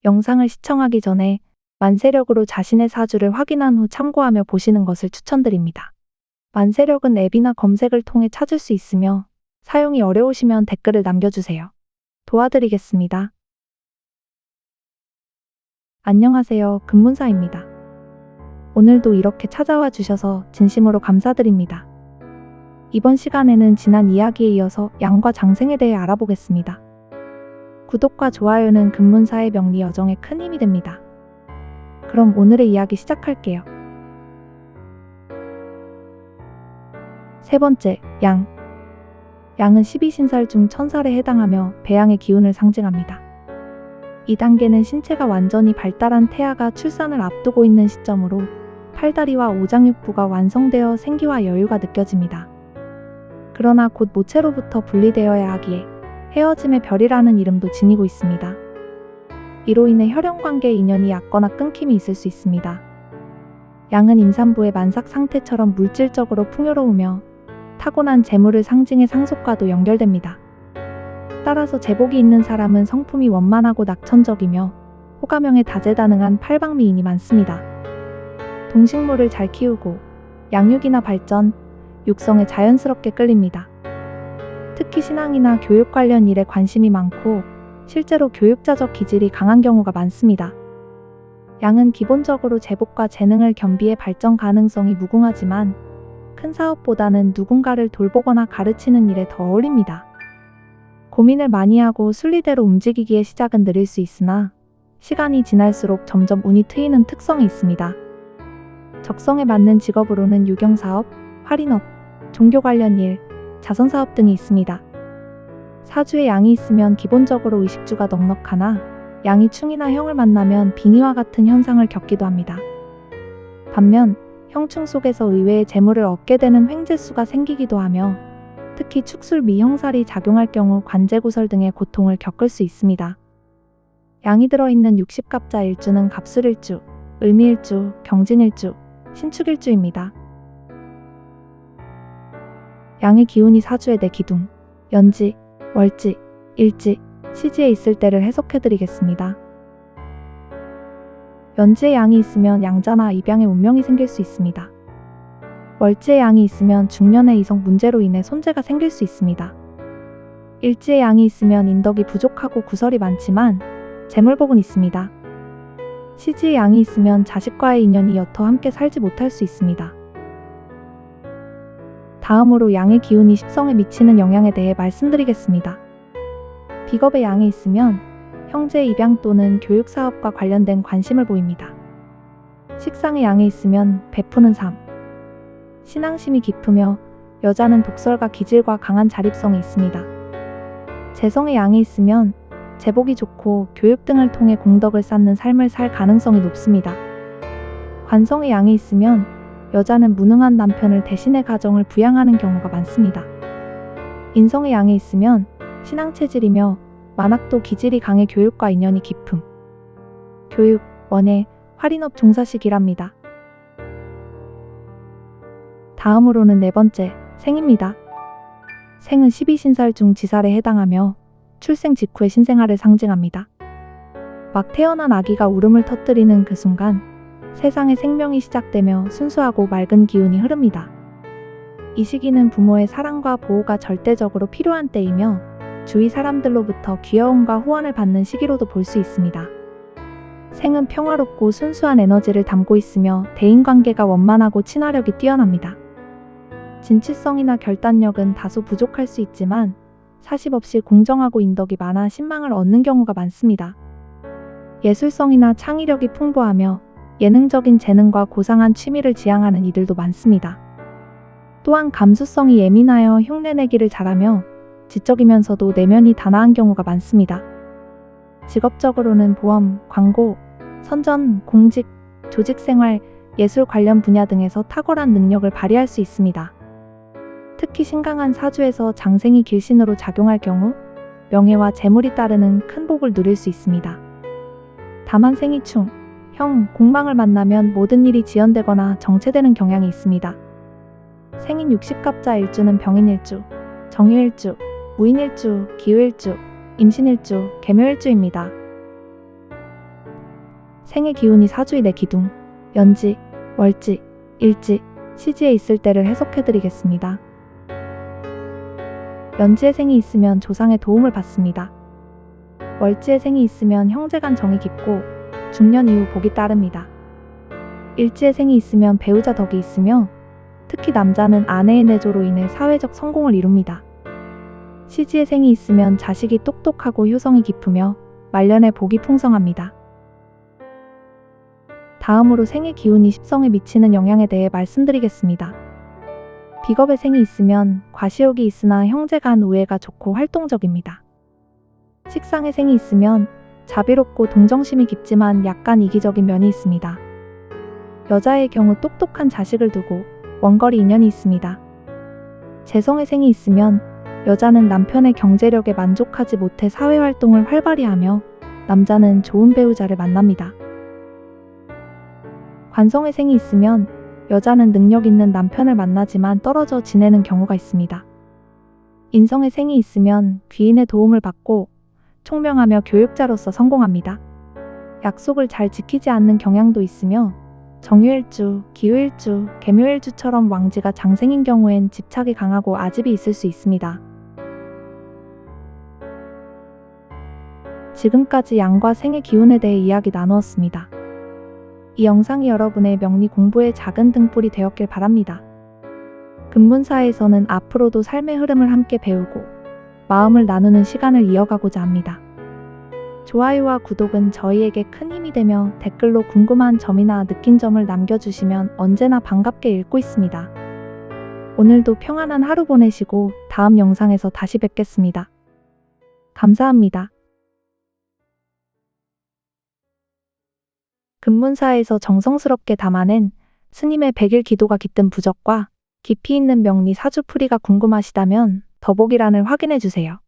영상을 시청하기 전에 만세력으로 자신의 사주를 확인한 후 참고하며 보시는 것을 추천드립니다. 만세력은 앱이나 검색을 통해 찾을 수 있으며 사용이 어려우시면 댓글을 남겨주세요. 도와드리겠습니다. 안녕하세요. 금문사입니다. 오늘도 이렇게 찾아와 주셔서 진심으로 감사드립니다. 이번 시간에는 지난 이야기에 이어서 양과 장생에 대해 알아보겠습니다. 구독과 좋아요는 금문사의 명리 여정에 큰 힘이 됩니다. 그럼 오늘의 이야기 시작할게요. 세 번째, 양. 양은 12신살 중 천살에 해당하며 배양의 기운을 상징합니다. 이 단계는 신체가 완전히 발달한 태아가 출산을 앞두고 있는 시점으로 팔다리와 오장육부가 완성되어 생기와 여유가 느껴집니다. 그러나 곧 모체로부터 분리되어야 하기에 헤어짐의 별이라는 이름도 지니고 있습니다. 이로 인해 혈연관계 인연이 얕거나 끊김이 있을 수 있습니다. 양은 임산부의 만삭 상태처럼 물질적으로 풍요로우며 타고난 재물을 상징해 상속과도 연결됩니다. 따라서 제복이 있는 사람은 성품이 원만하고 낙천적이며 호가명에 다재다능한 팔방미인이 많습니다. 동식물을 잘 키우고 양육이나 발전, 육성에 자연스럽게 끌립니다. 특히 신앙이나 교육 관련 일에 관심이 많고 실제로 교육자적 기질이 강한 경우가 많습니다. 양은 기본적으로 제복과 재능을 겸비해 발전 가능성이 무궁하지만 큰 사업보다는 누군가를 돌보거나 가르치는 일에 더 어울립니다. 고민을 많이 하고 순리대로 움직이기에 시작은 느릴 수 있으나 시간이 지날수록 점점 운이 트이는 특성이 있습니다. 적성에 맞는 직업으로는 유경사업, 할인업, 종교 관련 일, 자선사업 등이 있습니다. 사주에 양이 있으면 기본적으로 의식주가 넉넉하나 양이 충이나 형을 만나면 빙의와 같은 현상을 겪기도 합니다. 반면 형충 속에서 의외의 재물을 얻게 되는 횡재수가 생기기도 하며 특히 축술 미형살이 작용할 경우 관제구설 등의 고통을 겪을 수 있습니다. 양이 들어있는 60갑자 일주는 갑술일주, 을미일주, 경진일주, 신축일주입니다. 양의 기운이 사주에 내 기둥, 연지, 월지, 일지, 시지에 있을 때를 해석해드리겠습니다. 연지에 양이 있으면 양자나 입양의 운명이 생길 수 있습니다. 월지에 양이 있으면 중년의 이성 문제로 인해 손재가 생길 수 있습니다. 일지에 양이 있으면 인덕이 부족하고 구설이 많지만 재물복은 있습니다. 시지에 양이 있으면 자식과의 인연이 옅어 함께 살지 못할 수 있습니다. 다음으로 양의 기운이 식성에 미치는 영향에 대해 말씀드리겠습니다. 비겁에 양이 있으면 형제 입양 또는 교육 사업과 관련된 관심을 보입니다. 식상에 양이 있으면 베푸는 삶, 신앙심이 깊으며 여자는 독설과 기질과 강한 자립성이 있습니다. 재성에 양이 있으면 제복이 좋고 교육 등을 통해 공덕을 쌓는 삶을 살 가능성이 높습니다. 관성에 양이 있으면 여자는 무능한 남편을 대신해 가정을 부양하는 경우가 많습니다. 인성에 양이 있으면 신앙체질이며 만학도 기질이 강해 교육과 인연이 깊음. 교육, 원예, 할인업 종사식이랍니다. 다음으로는 네 번째, 생입니다. 생은 12신살 중 지살에 해당하며 출생 직후의 신생아를 상징합니다. 막 태어난 아기가 울음을 터뜨리는 그 순간 세상에 생명이 시작되며 순수하고 맑은 기운이 흐릅니다. 이 시기는 부모의 사랑과 보호가 절대적으로 필요한 때이며 주위 사람들로부터 귀여움과 후원을 받는 시기로도 볼 수 있습니다. 생은 평화롭고 순수한 에너지를 담고 있으며 대인관계가 원만하고 친화력이 뛰어납니다. 진취성이나 결단력은 다소 부족할 수 있지만 사십 없이 공정하고 인덕이 많아 신망을 얻는 경우가 많습니다. 예술성이나 창의력이 풍부하며 예능적인 재능과 고상한 취미를 지향하는 이들도 많습니다. 또한 감수성이 예민하여 흉내내기를 잘하며 지적이면서도 내면이 단아한 경우가 많습니다. 직업적으로는 보험, 광고, 선전, 공직, 조직생활, 예술 관련 분야 등에서 탁월한 능력을 발휘할 수 있습니다. 특히 신강한 사주에서 장생이 길신으로 작용할 경우 명예와 재물이 따르는 큰 복을 누릴 수 있습니다. 다만 생이 충, 형, 공망을 만나면 모든 일이 지연되거나 정체되는 경향이 있습니다. 생인 60갑자 일주는 병인일주, 정유일주, 무인일주, 기후일주, 임신일주, 계묘일주입니다. 생의 기운이 사주인의 기둥, 연지, 월지, 일지, 시지에 있을 때를 해석해드리겠습니다. 연지의 생이 있으면 조상의 도움을 받습니다. 월지의 생이 있으면 형제간 정이 깊고 중년 이후 복이 따릅니다. 일지의 생이 있으면 배우자 덕이 있으며 특히 남자는 아내의 내조로 인해 사회적 성공을 이룹니다. 시지의 생이 있으면 자식이 똑똑하고 효성이 깊으며 말년에 복이 풍성합니다. 다음으로 생의 기운이 십성에 미치는 영향에 대해 말씀드리겠습니다. 비겁의 생이 있으면 과시욕이 있으나 형제간 우애가 좋고 활동적입니다. 식상의 생이 있으면 자비롭고 동정심이 깊지만 약간 이기적인 면이 있습니다. 여자의 경우 똑똑한 자식을 두고 원거리 인연이 있습니다. 재성의 생이 있으면 여자는 남편의 경제력에 만족하지 못해 사회활동을 활발히 하며 남자는 좋은 배우자를 만납니다. 관성의 생이 있으면 여자는 능력 있는 남편을 만나지만 떨어져 지내는 경우가 있습니다. 인성의 생이 있으면 귀인의 도움을 받고 총명하며 교육자로서 성공합니다. 약속을 잘 지키지 않는 경향도 있으며 정유일주, 기후일주, 개묘일주처럼 왕지가 장생인 경우엔 집착이 강하고 아집이 있을 수 있습니다. 지금까지 양과 생의 기운에 대해 이야기 나누었습니다. 이 영상이 여러분의 명리 공부에 작은 등불이 되었길 바랍니다. 금문사에서는 앞으로도 삶의 흐름을 함께 배우고 마음을 나누는 시간을 이어가고자 합니다. 좋아요와 구독은 저희에게 큰 힘이 되며 댓글로 궁금한 점이나 느낀 점을 남겨주시면 언제나 반갑게 읽고 있습니다. 오늘도 평안한 하루 보내시고 다음 영상에서 다시 뵙겠습니다. 감사합니다. 금문사에서 정성스럽게 담아낸 스님의 100일 기도가 깃든 부적과 깊이 있는 명리 사주풀이가 궁금하시다면 더보기란을 확인해주세요.